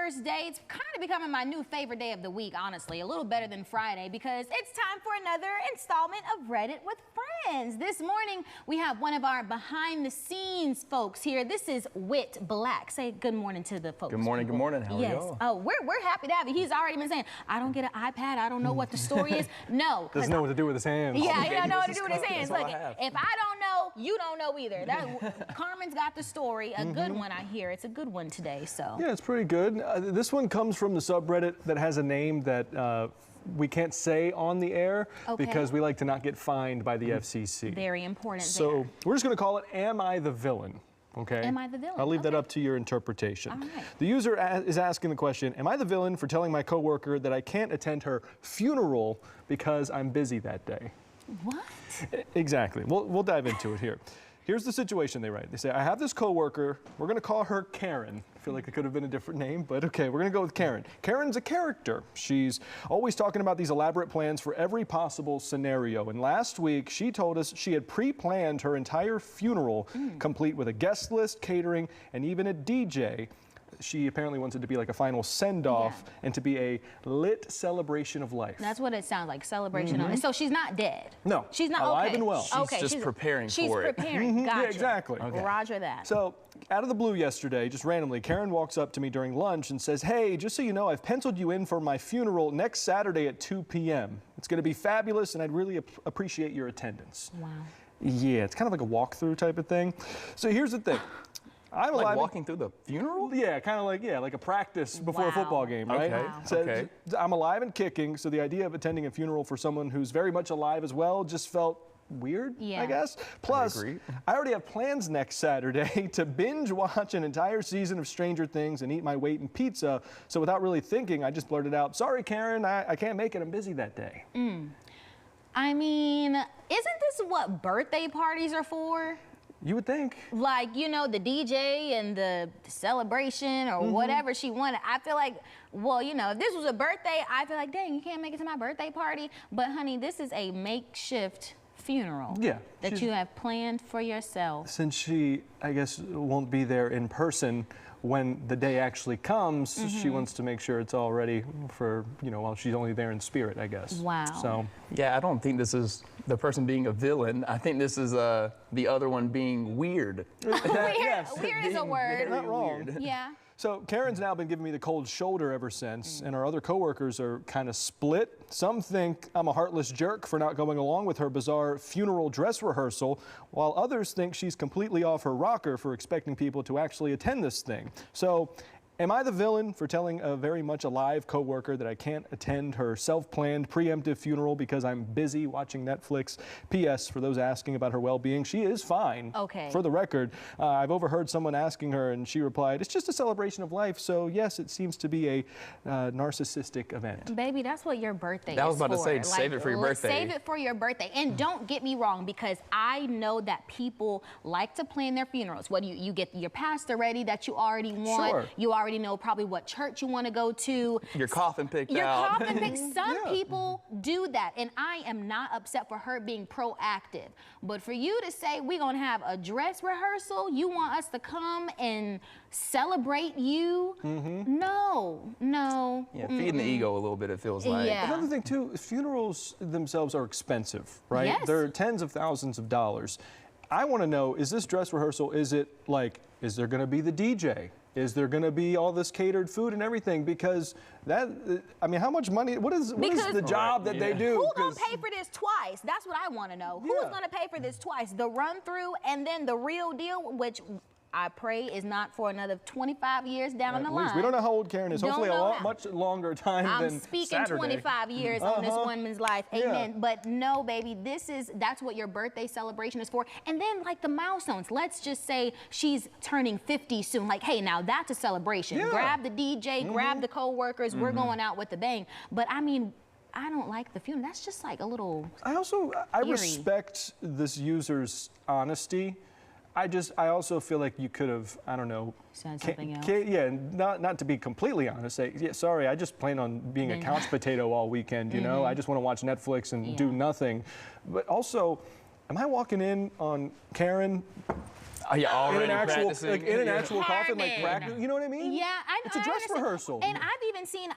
Thursday. It's kind of becoming my new favorite day of the week, honestly. A little better than Friday because it's time for another installment of Reddit with Friends. This morning, we have one of our behind-the-scenes folks here. This is Whit Black. Say good morning to the folks. Good morning, people. good morning. How are y'all? Oh, we're happy to have you. He's already been saying, I don't get an iPad. I don't know what the story is. No. Doesn't know what to do with his hands. Yeah, he don't know what to do with his hands. Look, Look, if I don't know, you don't know either. Carmen's got the story. A good one, I hear. It's a good one today, so. Yeah, it's pretty good. This one comes from the subreddit that has a name that we can't say on the air because we like to not get fined by the FCC. Very important So we're just going to call it Am I the Villain? Okay. Am I the villain? I'll leave that up to your interpretation. All right. The user is asking the question, am I the villain for telling my coworker that I can't attend her funeral because I'm busy that day? What? Exactly. We'll dive into it here. Here's the situation they write. They say, I have this coworker. We're going to call her Karen. I feel like it could have been a different name, but okay, we're going to go with Karen. Karen's a character. She's always talking about these elaborate plans for every possible scenario. And last week, she told us she had pre-planned her entire funeral, complete with a guest list, catering, and even a DJ. She apparently wants it to be like a final send-off and to be a lit celebration of life. That's what it sounds like, celebration of. So she's not dead. No. She's not alive and well. Okay, she's preparing for it. She's preparing. Gotcha. Yeah, exactly. Okay. Roger that. So, out of the blue yesterday, just randomly, Karen walks up to me during lunch and says, hey, just so you know, I've penciled you in for my funeral next Saturday at 2 p.m. It's going to be fabulous, and I'd really appreciate your attendance. Wow. Yeah, it's kind of like a walkthrough type of thing. So here's the thing. I'm Like alive. walking through the funeral? Yeah, kind of like a practice before a football game, right? Okay. Wow. So Okay. I'm alive and kicking, so the idea of attending a funeral for someone who's very much alive as well just felt weird, Yeah. I guess. Plus, agree. I already have plans next Saturday to binge watch an entire season of Stranger Things and eat my weight in pizza. So without really thinking, I just blurted out, sorry, Karen, I can't make it. I'm busy that day. I mean, isn't this what birthday parties are for? You would think. Like, you know, the DJ and the celebration or whatever she wanted. I feel like, well, you know, if this was a birthday, I feel like, dang, you can't make it to my birthday party. But honey, this is a makeshift funeral that you have planned for yourself. Since she, I guess, won't be there in person when the day actually comes, she wants to make sure it's all ready for, you know, while she's only there in spirit, I guess. Wow. So. Yeah, I don't think this is the person being a villain. I think this is the other one being weird. Weird is a word. Not wrong. Yeah. So Karen's now been giving me the cold shoulder ever since, and our other coworkers are kind of split. Some think I'm a heartless jerk for not going along with her bizarre funeral dress rehearsal, while others think she's completely off her rocker for expecting people to actually attend this thing. So, am I the villain for telling a very much alive coworker that I can't attend her self-planned preemptive funeral because I'm busy watching Netflix? P.S. For those asking about her well-being, she is fine. Okay. For the record, I've overheard someone asking her, and she replied, "It's just a celebration of life." So yes, it seems to be a narcissistic event. Baby, that's what your birthday is I was about to for. say, save it for your birthday. Save it for your birthday. And don't get me wrong, because I know that people like to plan their funerals. What you get your pastor ready that you already want. Sure. You already know probably what church you want to go to. Your coffin picked Your out. coffin picked. Some people do that, and I am not upset for her being proactive. But for you to say we're gonna have a dress rehearsal, you want us to come and celebrate you? No. Yeah, feeding the ego a little bit, it feels like. Yeah. Another thing too, funerals themselves are expensive, right? Yes. They're tens of thousands of dollars. I want to know, is this dress rehearsal, is it like, is there going to be the DJ? Is there going to be all this catered food and everything? Because that, I mean, how much money, what is the job that they do? Who's going to pay for this twice? That's what I want to know. Who's going to pay for this twice? The run through and then the real deal, which I pray is not for another 25 years down the line. We don't know how old Karen is. Don't Hopefully know a much longer time than I'm speaking Saturday. 25 years on this woman's life. Amen. Yeah. But no, baby, that's what your birthday celebration is for. And then like the milestones. Let's just say she's turning 50 soon. Like, hey, now that's a celebration. Yeah. Grab the DJ, grab the co-workers. We're going out with the bang. But I mean, I don't like the funeral. That's just like a little I eerie. respect this user's honesty. I also feel like you could have, I don't know. Said something else. Yeah, not to be completely honest, say, yeah, sorry, I just plan on being a couch potato all weekend, you know? I just want to watch Netflix and do nothing. But also, am I walking in on Karen? Oh, yeah, already in an actual, practicing. like in an actual coffin, like Carmen. practice. You know what I mean? Yeah, It's a I dress understand. rehearsal. And I've even seen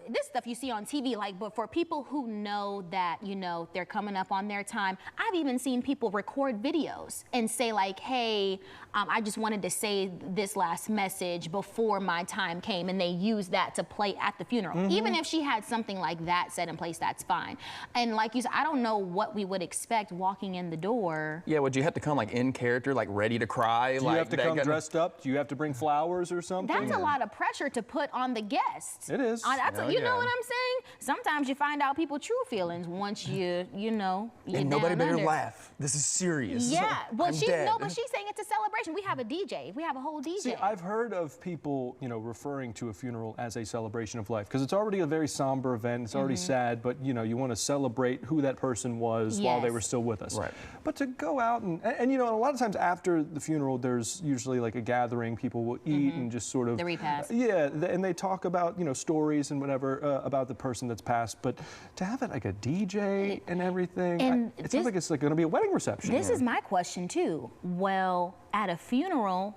this stuff you see on TV, like, but for people who know that, you know, they're coming up on their time, I've even seen people record videos and say like, hey, I just wanted to say this last message before my time came, and they use that to play at the funeral. Even if she had something like that set in place, that's fine. And like you said, I don't know what we would expect walking in the door. Yeah, would you have to come like in character, like ready to cry? Do like you have to that come kind of- dressed up? Do you have to bring flowers or something? That's a lot of pressure to put on the guests. It is. You Yeah. know what I'm saying? Sometimes you find out people's true feelings once you know, you're And nobody down better under. laugh. This is serious. Yeah, well, I'm she's dead. but she's saying it's a celebration. We have a DJ. We have a whole DJ. See, I've heard of people, you know, referring to a funeral as a celebration of life because it's already a very somber event. It's already sad, but you know, you want to celebrate who that person was while they Yes. were still with us. Right. But to go out and you know, a lot of times after the funeral, there's usually like a gathering. People will eat and just sort of The repast. and they talk about, you know, stories and whatever about the person that's passed. But to have it like a DJ and everything, And it this- sounds like it's like going to be a wedding reception. This is my question too. Well, at a funeral,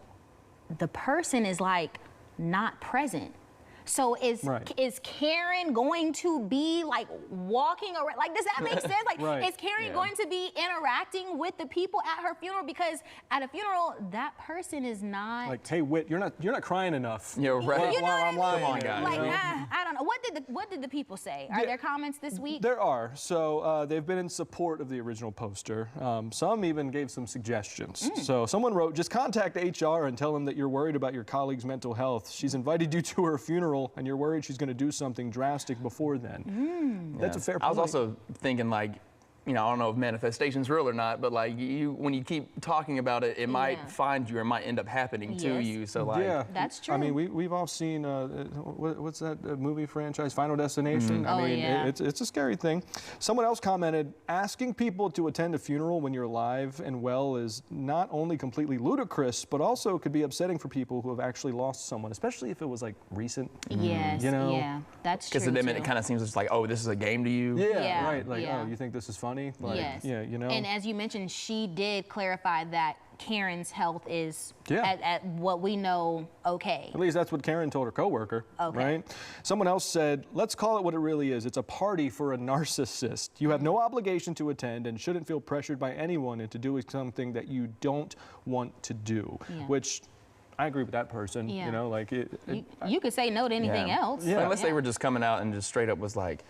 the person is like not present. So Right. is Karen going to be like walking around? Like, does that make sense? Like, Right. is Karen going to be interacting with the people at her funeral? Because at a funeral, that person is not. Like, hey, Whit, you're not crying enough. Yeah, right. While, You know while what I'm I lying mean? Come on, here, guys. you Like, know? I don't know. What did the people say? Are Yeah. there comments this week? There are. So they've been in support of the original poster. Some even gave some suggestions. So someone wrote, just contact HR and tell them that you're worried about your colleague's mental health. She's invited you to her funeral and you're worried she's going to do something drastic before then. That's a fair point. I was also thinking like, you know, I don't know if manifestation's real or not, but like when you keep talking about it, it might Yeah. find you or it might end up happening to Yes. you. So like, yeah, That's I mean, true. we've all seen what's that movie franchise, Final Destination. I Oh, mean, yeah. it's a scary thing. Someone else commented, asking people to attend a funeral when you're alive and well is not only completely ludicrous, but also could be upsetting for people who have actually lost someone, especially if it was like recent. Yes. You know? Yeah. That's true. because then too. it kind of seems just like, oh, this is a game to you. Yeah, right. Like, yeah. oh, you think this is funny? Like, Yes. Yeah, you know. And as you mentioned, she did clarify that Karen's health is, Yeah. at what we know, okay. At least that's what Karen told her coworker, Okay. right? Someone else said, let's call it what it really is. It's a party for a narcissist. You have no obligation to attend and shouldn't feel pressured by anyone into doing something that you don't want to do, Yeah. which I agree with that person. Yeah. You know, like You could say no to anything Yeah. else. Yeah. Unless they were just coming out and just straight up was like,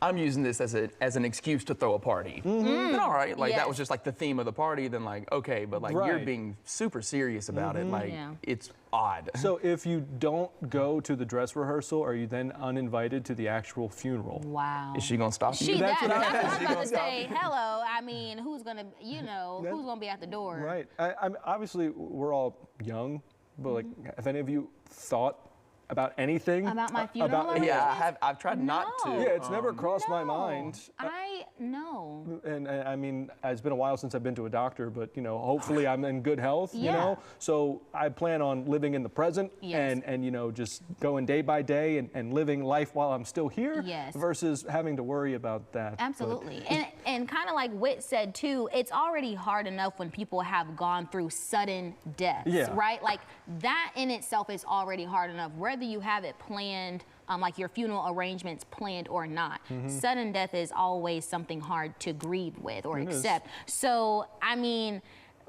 I'm using this as an excuse to throw a party. Then all right, like that was Yes. just like the theme of the party. Then like, okay, but like you're Right. being super serious about it. Like Yeah. it's odd. So if you don't go to the dress rehearsal, are you then uninvited to the actual funeral? Wow. Is she gonna stop you? She, That's that's what what I- I was she about to gonna say. Hello. I mean, who's gonna, who's gonna be at the door? Right. I'm obviously, we're all young, but like, have any of you thought about anything? About my funeral About, arrangements? Yeah, I've tried not to. No. Yeah, it's never crossed my mind. No. And I mean, it's been a while since I've been to a doctor, but you know, hopefully I'm in good health, you Yeah. know? So I plan on living in the present Yes. and you know, just going day by day and living life while I'm still here Yes. versus having to worry about that. But- Absolutely. And kind of like Whit said too, it's already hard enough when people have gone through sudden deaths, Yeah. right? Like that in itself is already hard enough, whether you have it planned, like your funeral arrangements planned or not. Sudden death is always something hard to grieve with or accept. So, I mean,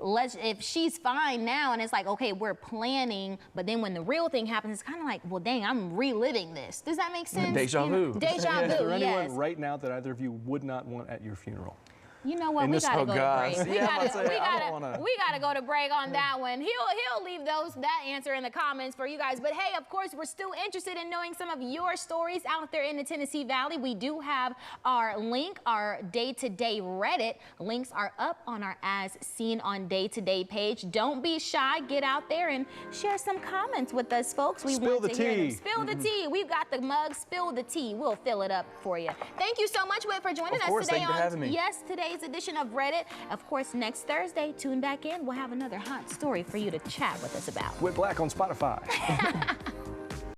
if she's fine now and it's like, okay, we're planning, but then when the real thing happens, it's kind of like, well, dang, I'm reliving this. Does that make sense? Deja You know, vu. Deja Is there vu, anyone yes. right now that either of you would not want at your funeral? You know what? In We this- gotta oh, go gosh. to break. Yeah, I'm about to say, I don't wanna- We gotta go to break on that one. He'll leave that answer in the comments for you guys. But hey, of course, we're still interested in knowing some of your stories out there in the Tennessee Valley. We do have our link, our day-to-day Reddit. Links are up on our As Seen on Day-to-Day page. Don't be shy. Get out there and share some comments with us, folks. We Spill want the to hear them. tea. Spill the tea. We've got the mug. Spill the tea. We'll fill it up for you. Thank you so much, Whit, for joining Of us course, today thank you for having me. Yes, today's edition of Reddit. Of course, next Thursday, tune back in. We'll have another hot story for you to chat with us about. Whit Black on Spotify.